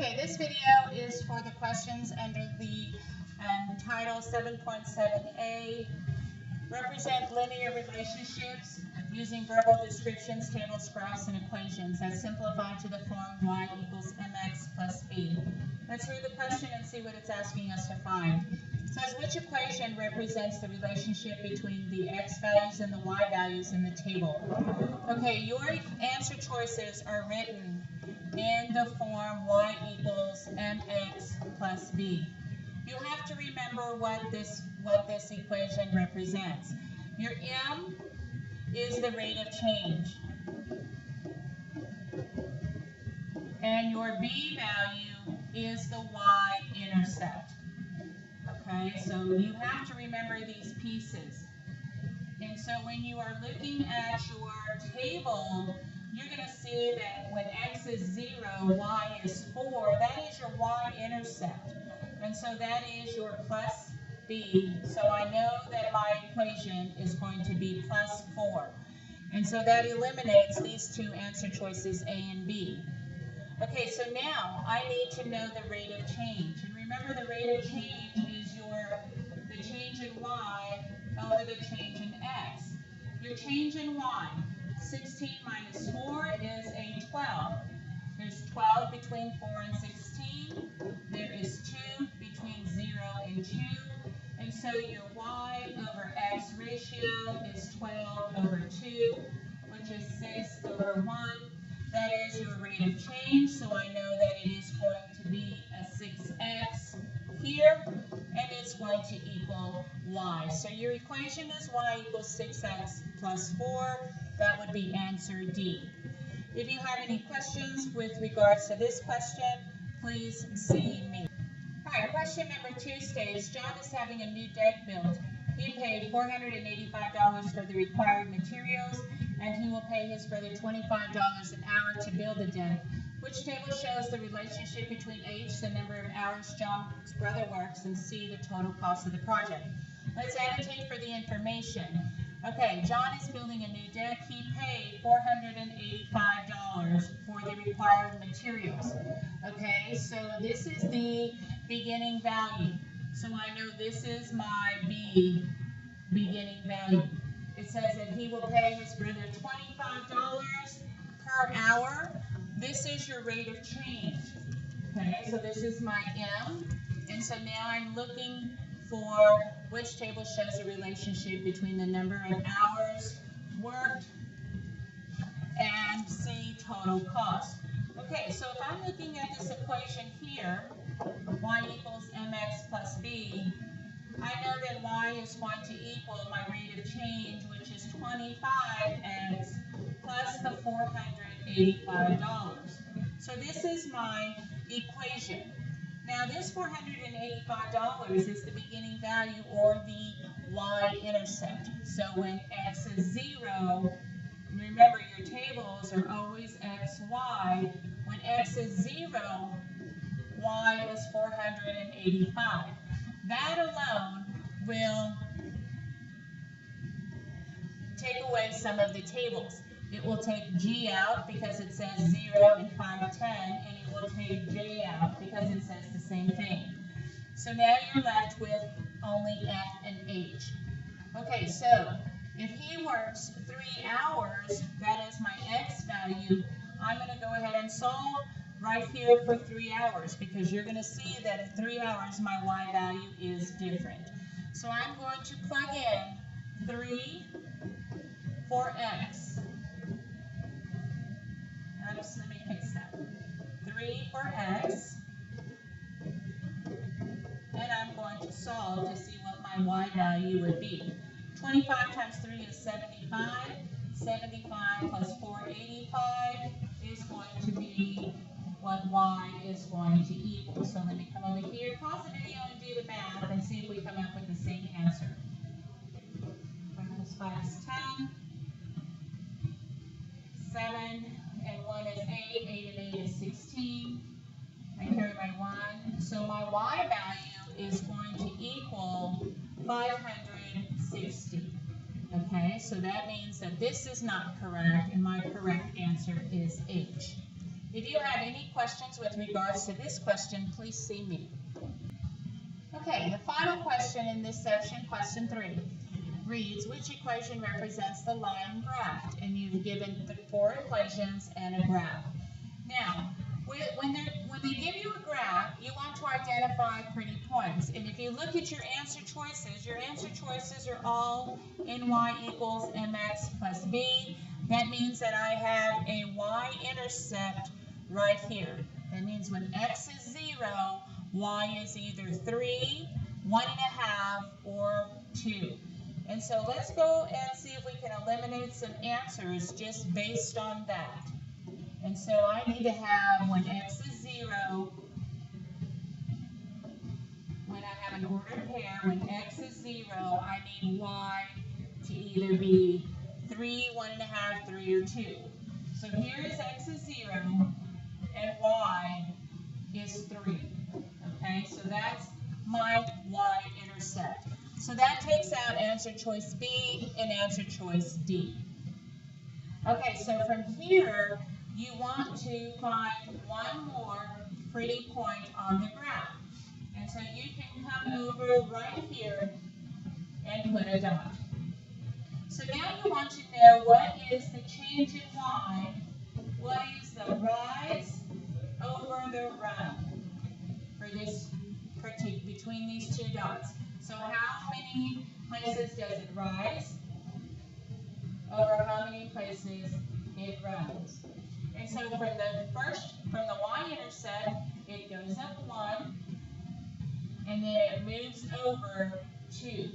Okay, this video is for the questions under the title 7.7a, represent linear relationships using verbal descriptions, tables, graphs, and equations that simplify to the form y equals mx plus b. Let's read the question and see what it's asking us to find. It says, which equation represents the relationship between the x values and the y values in the table? Okay, your answer choices are written in the form y equals mx plus b. You have to remember what this equation represents. Your m is the rate of change, and your b value is the y-intercept. Okay, so you have to remember these pieces. And so when you are looking at your table, you're going to see that when x is 0, y is 4, that is your y-intercept. And so that is your plus b. So I know that my equation is going to be plus 4. And so that eliminates these two answer choices, A and B. Okay, so now I need to know the rate of change. And remember, the rate of change is the change in y over the change in x. Your change in y, 16 minus 4 is a 12. There's 12 between 4 and 16. There is 2 between 0 and 2. And so your y over x ratio is 12 over 2, which is 6 over 1. That is your rate of change, so I know that it is going to be a 6x here, and it's going to equal y. So your equation is y equals 6x plus 4. That would be answer D. If you have any questions with regards to this question, please see me. All right, question number 2 states, John is having a new deck built. He paid $485 for the required materials, and he will pay his brother $25 an hour to build the deck. Which table shows the relationship between H, the number of hours John's brother works, and C, the total cost of the project? Let's annotate for the information. Okay, John is building a new deck. He paid $485 for the required materials. Okay, so this is the beginning value. So I know this is my B beginning value. It says that he will pay his brother $25 per hour. This is your rate of change. Okay, so this is my M. And so now I'm looking for which table shows the relationship between the number of hours worked and C, total cost. Okay, so if I'm looking at this equation here, y equals mx plus b, I know that y is going to equal my rate of change, which is 25x plus the $485. So this is my equation. Now this $485 is the beginning value or the y-intercept. So when x is 0, remember your tables are always x, y. When x is 0, y is 485. That alone will take away some of the tables. It will take G out because it says 0 and 5, 10, and it will take J out because it says the same thing. So now you're left with only F and H. Okay, so if he works 3 hours, that is my X value, I'm going to go ahead and solve right here for 3 hours because you're going to see that in 3 hours my Y value is different. So I'm going to plug in 3 for X. Oops, let me fix that. 3 for X. And I'm going to solve to see what my Y value would be. 25 times 3 is 75. 75 plus 485 is going to be what Y is going to equal. So let me come over here, pause the video and do the math and see if we come up with the same answer. 5 plus 5 is 10. 7 and 1 is 8. 8 and 8 is 16. I carry my 1. So my Y value is going to equal 560. Okay, so that means that this is not correct, and my correct answer is H. If you have any questions with regards to this question, please see me. Okay, the final question in this section, question 3, reads, which equation represents the line graph? And you've given the 4 equations and a graph. Now, when they give you a graph, you want to identify pretty points. And if you look at your answer choices are all in y equals mx plus b. That means that I have a y-intercept right here. That means when x is 0, y is either 3, 1.5, or 2. And so let's go and see if we can eliminate some answers just based on that. And so I need to have when x is 0, when I have an ordered pair, when x is 0, I need y to either be 3, 1.5, 3, or 2. So here is x is 0, and y is 3. Okay, so that's my y-intercept. So that takes out answer choice B and answer choice D. Okay, so from here, you want to find one more pretty point on the graph. And so you can come over right here and put a dot. So now you want to know what is the change in y, what is the rise over the run for this between these 2 dots. So how many places does it rise over how many places it runs? And so from the y-intercept, it goes up 1, and then it moves over 2.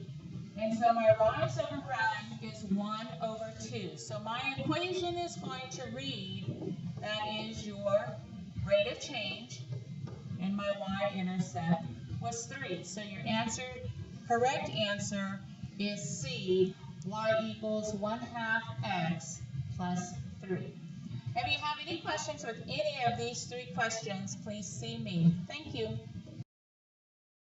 And so my rise over run is 1 over 2. So my equation is going to read, that is your rate of change, and my y-intercept was 3. So your correct answer is C, y equals 1/2 x plus 3. If you have any questions with any of these 3 questions, please see me. Thank you.